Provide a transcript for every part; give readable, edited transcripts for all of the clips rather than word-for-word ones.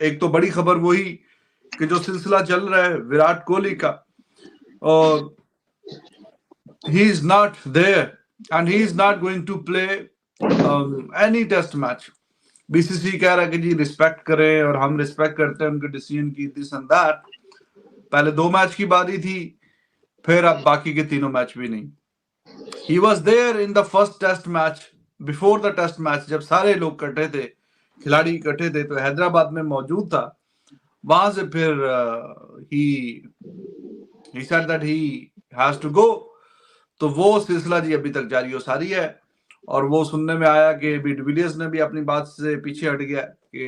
एक तो बड़ी खबर वही कि जो सिलसिला चल रहा है विराट कोहली का, और he is not there and he is not going to play any test match. BCC कह रहा है कि जी रिस्पेक्ट करें और हम रिस्पेक्ट करते हैं उनके डिसीजन की, दिस एंड दैट। पहले 2 मैच की बारी थी, फिर अब बाकी के तीनों मैच भी नहीं। He was there in the first test match, before the test match, जब सारे लोग इकट्ठे थे, खिलाड़ी इकट्ठे थे, तो हैदराबाद में मौजूद था। वहां से फिर he said that he has to go। तो वो सिलसिला जी अभी तक जारी और सारी है। और वो सुनने में आया कि बी डिविलियर्स ने भी अपनी बात से पीछे हट गया कि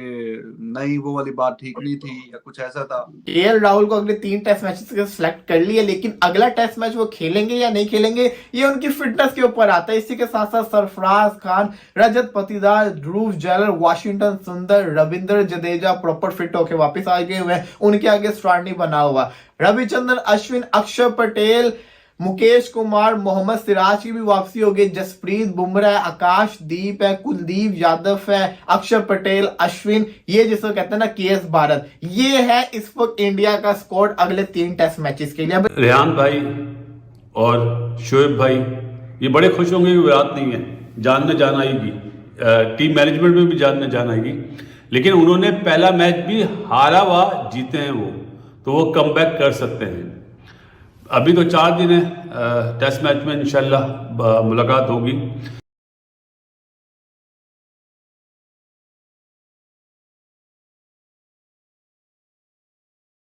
नहीं, वो वाली बात ठीक नहीं थी या कुछ ऐसा था। केएल राहुल को अगले 3 टेस्ट मैचेस के सिलेक्ट कर लिया, लेकिन अगला टेस्ट मैच वो खेलेंगे या नहीं खेलेंगे ये उनकी फिटनेस के ऊपर आता है। इसी के साथ साथ सरफराज खान, रजत पाटीदार, ध्रुव जैलर, वाशिंगटन सुंदर, रविंद्र जडेजा प्रॉपर फिट होकर वापस आ गए हुए हैं, उनके आगे स्टार्ट नहीं बना हुआ। रविचंद्रन अश्विन, अक्षर पटेल, मुकेश कुमार, मोहम्मद सिराज की भी वापसी हो गई, जसप्रीत बुमराह, आकाशदीप है, कुलदीप यादव है, अक्षर पटेल, अश्विन, ये जिसको कहते हैं ना केएस भारत, ये है इस वक्त इंडिया का स्क्वाड अगले 3 टेस्ट मैचेस के लिए। रेहान भाई और शोएब भाई ये बड़े खुश होंगे कि विराट नहीं है, जान में जान आएगी, टीम मैनेजमेंट में भी जान में जान आएगी। लेकिन उन्होंने पहला मैच भी हारा हुआ जीते हैं वो, तो वो कमबैक कर सकते हैं। अभी तो 4 दिन है, टेस्ट मैच में इंशाल्लाह मुलाकात होगी।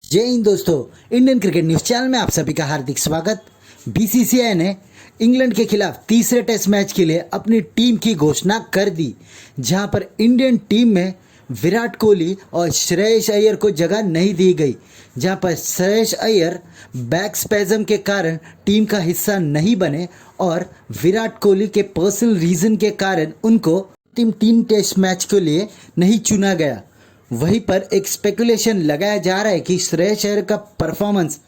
जय हिंद दोस्तों, इंडियन क्रिकेट न्यूज़ चैनल में आप सभी का हार्दिक स्वागत। बीसीसीआई ने इंग्लैंड के खिलाफ तीसरे टेस्ट मैच के लिए अपनी टीम की घोषणा कर दी, जहां पर इंडियन टीम में विराट कोहली और श्रेयस अय्यर को जगह नहीं दी गई, जहां पर श्रेयस अय्यर बैक स्पैज़म के कारण टीम का हिस्सा नहीं बने और विराट कोहली के पर्सनल रीज़न के कारण उनको टीम 3 टेस्ट मैच के लिए नहीं चुना गया। वहीं पर एक स्पेकुलेशन लगाया जा रहा है कि श्रेयस अय्यर का परफॉर्मेंस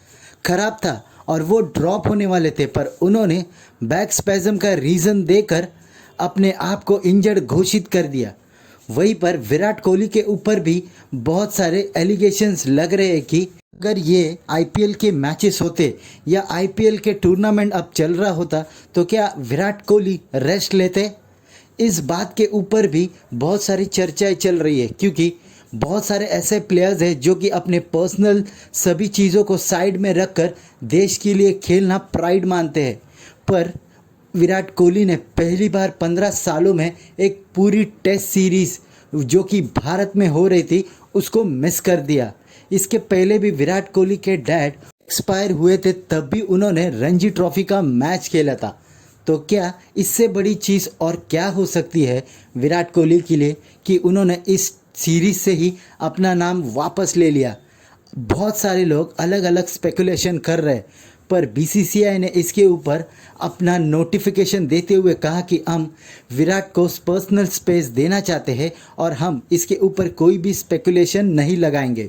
खराब था और वो ड्रॉप होने वाले थे, पर उन्होंने बैक स्पैज़म का रीज़न देकर अपने आप को इंजर्ड घोषित कर दिया। वहीं पर विराट कोहली के ऊपर भी बहुत सारे एलिगेशंस लग रहे हैं कि अगर ये आईपीएल के मैचेस होते या आईपीएल के टूर्नामेंट अब चल रहा होता तो क्या विराट कोहली रेस्ट लेते। इस बात के ऊपर भी बहुत सारी चर्चाएं चल रही है, क्योंकि बहुत सारे ऐसे प्लेयर्स हैं जो कि अपने पर्सनल सभी चीज़ों को साइड में रखकर देश के लिए खेलना प्राइड मानते हैं। पर विराट कोहली ने पहली बार 15 सालों में एक पूरी टेस्ट सीरीज़ जो कि भारत में हो रही थी उसको मिस कर दिया। इसके पहले भी विराट कोहली के डैड एक्सपायर हुए थे, तब भी उन्होंने रणजी ट्रॉफी का मैच खेला था। तो क्या इससे बड़ी चीज़ और क्या हो सकती है विराट कोहली के लिए कि उन्होंने इस सीरीज़ से ही अपना नाम वापस ले लिया। बहुत सारे लोग अलग अलग स्पेकुलेशन कर रहे हैं, पर बीसीसीआई ने इसके ऊपर अपना नोटिफिकेशन देते हुए कहा कि हम विराट को पर्सनल स्पेस देना चाहते हैं और हम इसके ऊपर कोई भी स्पेकुलेशन नहीं लगाएंगे।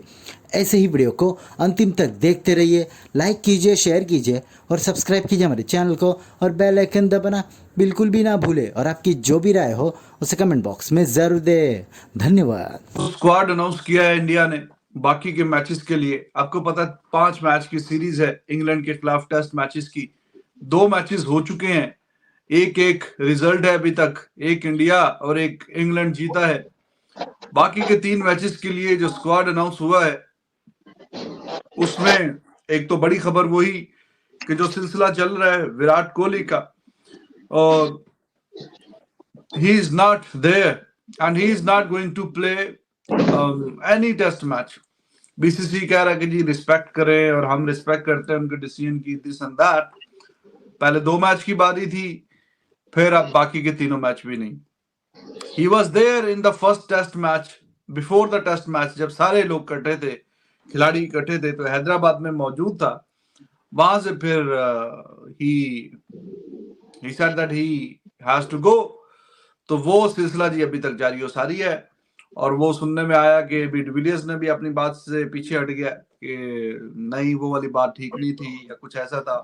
ऐसे ही वीडियो को अंतिम तक देखते रहिए, लाइक कीजिए, शेयर कीजिए और सब्सक्राइब कीजिए हमारे चैनल को और बेल आइकन दबाना बिल्कुल भी ना भूले। और आपकी जो भी राय हो उसे कमेंट बॉक्स में ज़रूर दें। धन्यवाद। तो स्क्वाड अनाउंस किया है इंडिया ने बाकी के मैचेस के लिए। आपको पता है 5 मैच की सीरीज है इंग्लैंड के खिलाफ टेस्ट मैचेस की। 2 मैचेस हो चुके हैं, एक रिजल्ट है अभी तक, एक इंडिया और एक इंग्लैंड जीता है। बाकी के 3 मैचेस के लिए जो स्क्वाड अनाउंस हुआ है उसमें एक तो बड़ी खबर वही कि जो सिलसिला चल रहा है विराट कोहली का, और he is not there and he is not going to play any test match। BCC कह रहा है कि जी रिस्पेक्ट करें और हम रिस्पेक्ट करते हैं उनके डिसीजन की, दिस एंड दैट। पहले 2 मैच की बारी थी, फिर अब बाकी के तीनों मैच भी नहीं। He was there in the first test match, before the test match, जब सारे लोग इकट्ठे थे, खिलाड़ी इकट्ठे थे, तो हैदराबाद में मौजूद था। वहां से फिर he said that he has to go। तो वो सिलसिला जी अभी तक जारी और सारी है। और वो सुनने में आया कि बी डिविलियर्स ने भी अपनी बात से पीछे हट गया कि नहीं, वो वाली बात ठीक नहीं थी या कुछ ऐसा था।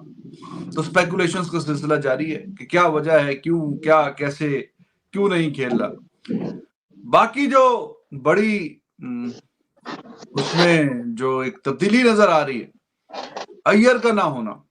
तो स्पेकुलेशंस का सिलसिला जारी है कि क्या वजह है, क्यों, क्या, कैसे, क्यों नहीं खेल रहा। बाकी जो बड़ी उसमें जो एक तब्दीली नजर आ रही है अय्यर का ना होना।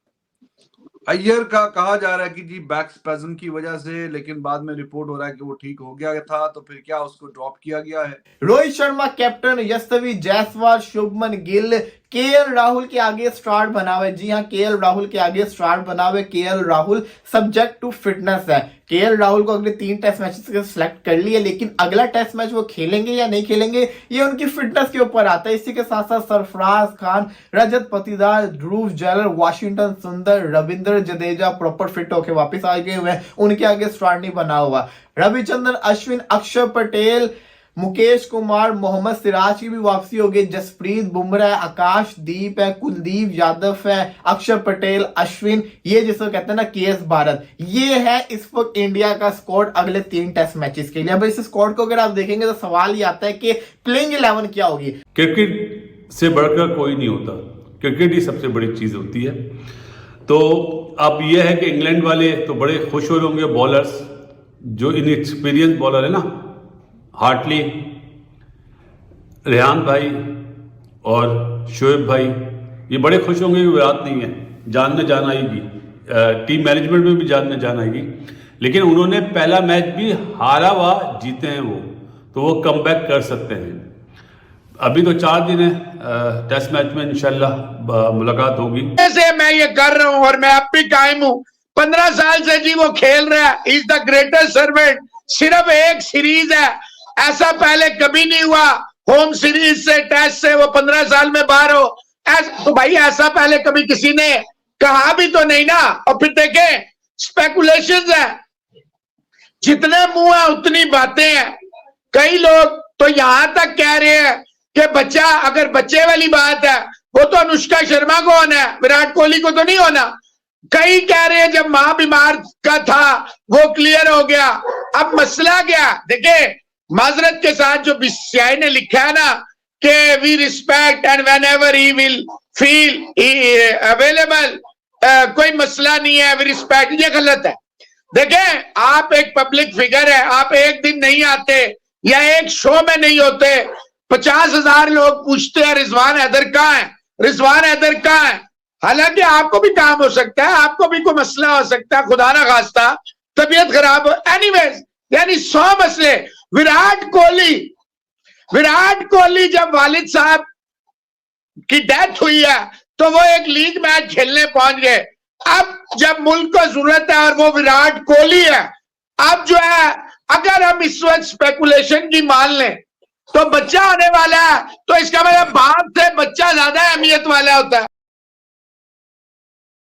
अय्यर का कहा जा रहा है कि जी बैक स्पैज्म की वजह से, लेकिन बाद में रिपोर्ट हो रहा है कि वो ठीक हो गया था, तो फिर क्या उसको ड्रॉप किया गया है। रोहित शर्मा कैप्टन, यशस्वी जायसवाल, शुभमन गिल, केएल राहुल के आगे स्टार्ट बना हुआ है। जी हाँ, केएल राहुल के आगे स्टार्ट बना हुआ है। KL Rahul subject to fitness है। केएल राहुल को अगले 3 टेस्ट मैचेस के सिलेक्ट कर लिया, लेकिन अगला टेस्ट मैच वो खेलेंगे या नहीं खेलेंगे ये उनकी फिटनेस के ऊपर आता है। इसी के साथ साथ सरफराज खान, रजत पाटीदार, ध्रुव जैलर, वाशिंगटन सुंदर, रविंद्र जडेजा प्रॉपर फिट होकर वापस आ गए हुए हैं, उनके आगे स्टार्ट नहीं बना हुआ। रविचंद्रन अश्विन, अक्षर पटेल, मुकेश कुमार, मोहम्मद सिराज की भी वापसी हो गई। जसप्रीत बुमराह, आकाशदीप है, कुलदीप यादव है, अक्षर पटेल, अश्विन, ये जिसको कहते हैं ना केएस भारत, ये है इस वक्त इंडिया का स्क्वाड अगले 3 टेस्ट मैचेस के लिए। अब इस स्क्वाड को अगर आप देखेंगे तो सवाल ये आता है कि प्लेइंग 11 क्या होगी। क्रिकेट से बढ़कर कोई नहीं होता, क्रिकेट ही सबसे बड़ी चीज़ होती है। तो अब यह है कि इंग्लैंड वाले तो बड़े खुश हो रहे होंगे, बॉलर्स जो इनएक्सपीरियंस बॉलर है ना, हार्टली, रेहान भाई और शोएब भाई, ये बड़े खुश होंगे कि विराट नहीं है, जान में जान आएगी, टीम मैनेजमेंट में भी जान में जान आएगी। लेकिन उन्होंने पहला मैच भी हारा हुआ जीते हैं वो, तो वो कमबैक कर सकते हैं। अभी तो 4 दिन है, टेस्ट मैच में इंशाल्लाह मुलाकात होगी। से मैं ये कर रहा हूं और मैं अब भी कायम हूं। 15 साल से जी वो खेल रहा है, इज द ग्रेटेस्ट सर्वेंट। सिर्फ एक सीरीज है, ऐसा पहले कभी नहीं हुआ। होम सीरीज से, टेस्ट से वो 15 साल में बाहर हो, तो भाई ऐसा पहले कभी किसी ने कहा भी तो नहीं ना। और फिर देखें, स्पेकुलेशंस है, जितने मुंह है उतनी बातें हैं। कई लोग तो यहां तक कह रहे हैं कि बच्चा, अगर बच्चे वाली बात है, वो तो अनुष्का शर्मा को होना है, विराट कोहली को तो नहीं होना। कई कह रहे हैं जब मां बीमार का था वो क्लियर हो गया। अब मसला क्या, देखिए माजरत के साथ जो बीसीसीआई ने लिखा है ना कि we respect and whenever he will feel available, कोई मसला नहीं है, वी रिस्पेक्ट, ये गलत है। देखें, आप एक पब्लिक फिगर है, आप एक दिन नहीं आते या एक शो में नहीं होते, 50,000 लोग पूछते हैं रिजवान हैदर कहाँ है, रिजवान हैदर कहाँ है। हालांकि आपको भी काम हो सकता है, आपको भी कोई मसला हो सकता है, खुदा ना खास्ता तबीयत खराब हो, एनीवेज, यानी 100 मसले। विराट कोहली जब वालिद साहब की डेथ हुई है तो वो एक लीग मैच खेलने पहुंच गए। अब जब मुल्क को जरूरत है और वो विराट कोहली है, अब जो है अगर हम इस वक्त स्पेकुलेशन की मान लें तो बच्चा होने वाला है, तो इसका मतलब बाप से बच्चा ज्यादा अहमियत वाला होता है।